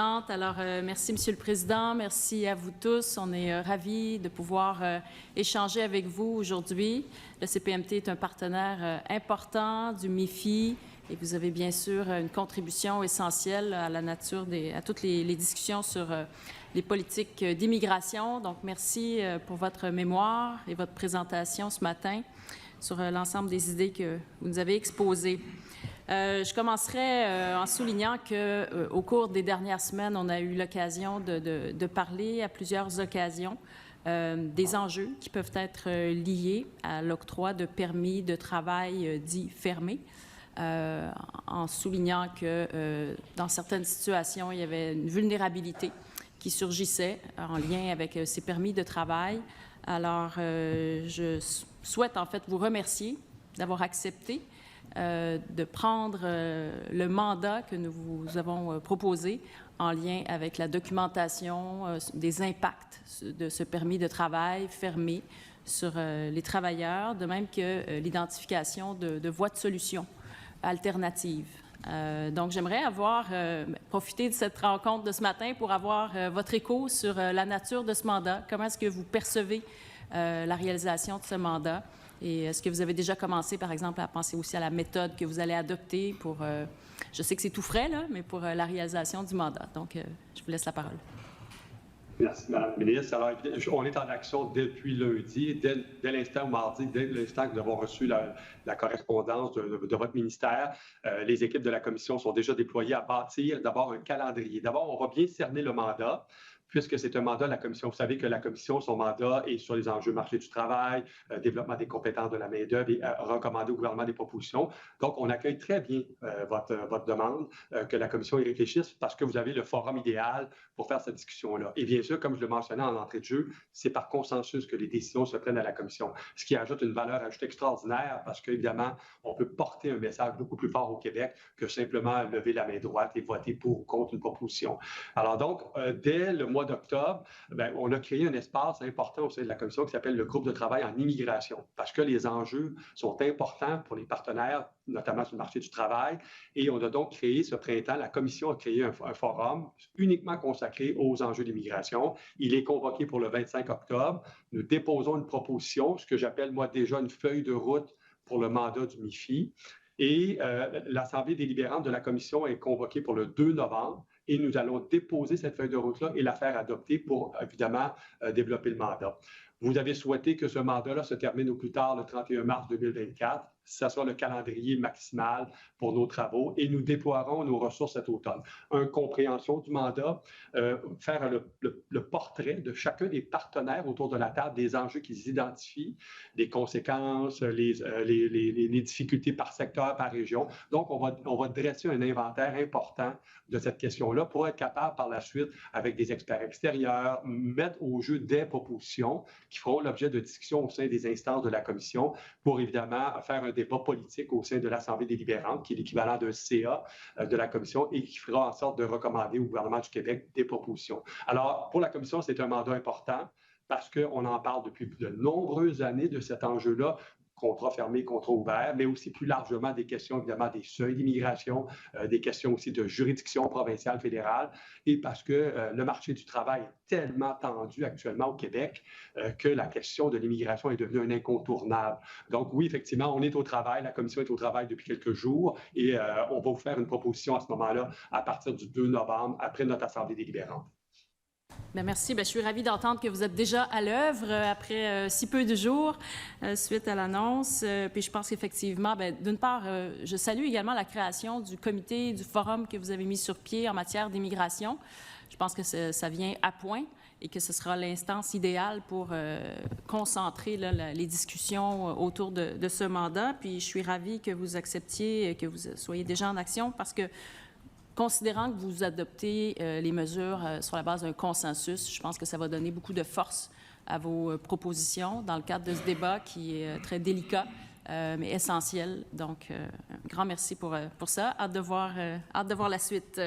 Alors, merci, Monsieur le Président. Merci à vous tous. On est ravis de pouvoir échanger avec vous aujourd'hui. Le CPMT est un partenaire important du MIFI et vous avez bien sûr une contribution essentielle à la nature à toutes les discussions sur les politiques d'immigration. Donc, merci pour votre mémoire et votre présentation ce matin sur l'ensemble des idées que vous nous avez exposées. Je commencerai en soulignant qu'au cours des dernières semaines, on a eu l'occasion de parler à plusieurs occasions des enjeux qui peuvent être liés à l'octroi de permis de travail dits fermés, en soulignant que dans certaines situations, il y avait une vulnérabilité qui surgissait en lien avec ces permis de travail. Alors, je souhaite en fait vous remercier d'avoir accepté de prendre le mandat que nous vous avons proposé en lien avec la documentation des impacts de ce permis de travail fermé sur les travailleurs, de même que l'identification de voies de solutions alternatives. Donc, j'aimerais profiter de cette rencontre de ce matin pour avoir votre écho sur la nature de ce mandat. Comment est-ce que vous percevez la réalisation de ce mandat? Et est-ce que vous avez déjà commencé, par exemple, à penser aussi à la méthode que vous allez adopter pour, je sais que c'est tout frais, là, mais pour la réalisation du mandat. Donc, je vous laisse la parole. Merci, Mme la ministre. Alors, on est en action depuis lundi, dès l'instant, mardi, dès l'instant que nous avons reçu la correspondance de votre ministère. Les équipes de la Commission sont déjà déployées à bâtir d'abord un calendrier. D'abord, on va bien cerner le mandat, puisque c'est un mandat de la Commission. Vous savez que la Commission, son mandat est sur les enjeux marché du travail, développement des compétences de la main-d'œuvre et recommander au gouvernement des propositions. Donc, on accueille très bien votre demande, que la Commission y réfléchisse, parce que vous avez le forum idéal pour faire cette discussion-là. Et bien sûr, comme je le mentionnais en entrée de jeu, c'est par consensus que les décisions se prennent à la Commission, ce qui ajoute une valeur ajoutée extraordinaire, parce qu'évidemment, on peut porter un message beaucoup plus fort au Québec que simplement lever la main droite et voter pour ou contre une proposition. Alors donc, dès le mois d'octobre, on a créé un espace important au sein de la Commission qui s'appelle le groupe de travail en immigration, parce que les enjeux sont importants pour les partenaires, notamment sur le marché du travail. Et on a donc créé ce printemps, la Commission a créé un forum uniquement consacré aux enjeux d'immigration. Il est convoqué pour le 25 octobre. Nous déposons une proposition, ce que j'appelle moi déjà une feuille de route pour le mandat du MIFI. Et l'Assemblée délibérante de la Commission est convoquée pour le 2 novembre. Et nous allons déposer cette feuille de route-là et la faire adopter pour, évidemment, développer le mandat. Vous avez souhaité que ce mandat-là se termine au plus tard le 31 mars 2024. Ça sera le calendrier maximal pour nos travaux et nous déploierons nos ressources cet automne. Une compréhension du mandat, faire le portrait de chacun des partenaires autour de la table, des enjeux qu'ils identifient, des conséquences, les difficultés par secteur, par région. Donc, on va dresser un inventaire important de cette question-là pour être capable par la suite, avec des experts extérieurs, mettre au jeu des propositions qui feront l'objet de discussions au sein des instances de la Commission pour évidemment faire un débat politique au sein de l'Assemblée délibérante, qui est l'équivalent d'un CA de la Commission et qui fera en sorte de recommander au gouvernement du Québec des propositions. Alors, pour la Commission, c'est un mandat important parce qu'on en parle depuis de nombreuses années de cet enjeu-là, contrat fermé, contrat ouvert, mais aussi plus largement des questions, évidemment, des seuils d'immigration, des questions aussi de juridiction provinciale, fédérale, et parce que le marché du travail est tellement tendu actuellement au Québec que la question de l'immigration est devenue un incontournable. Donc oui, effectivement, on est au travail, la Commission est au travail depuis quelques jours, et on va vous faire une proposition à ce moment-là à partir du 2 novembre, après notre Assemblée délibérante. Bien, merci. Bien, je suis ravie d'entendre que vous êtes déjà à l'œuvre après si peu de jours suite à l'annonce. Puis je pense qu'effectivement, d'une part, je salue également la création du comité, du forum que vous avez mis sur pied en matière d'immigration. Je pense que ça vient à point et que ce sera l'instance idéale pour concentrer les discussions autour de ce mandat. Puis je suis ravie que vous acceptiez, que vous soyez déjà en action parce que considérant que vous adoptez les mesures sur la base d'un consensus, je pense que ça va donner beaucoup de force à vos propositions dans le cadre de ce débat qui est très délicat, mais essentiel. Donc, un grand merci pour ça. Hâte de voir la suite.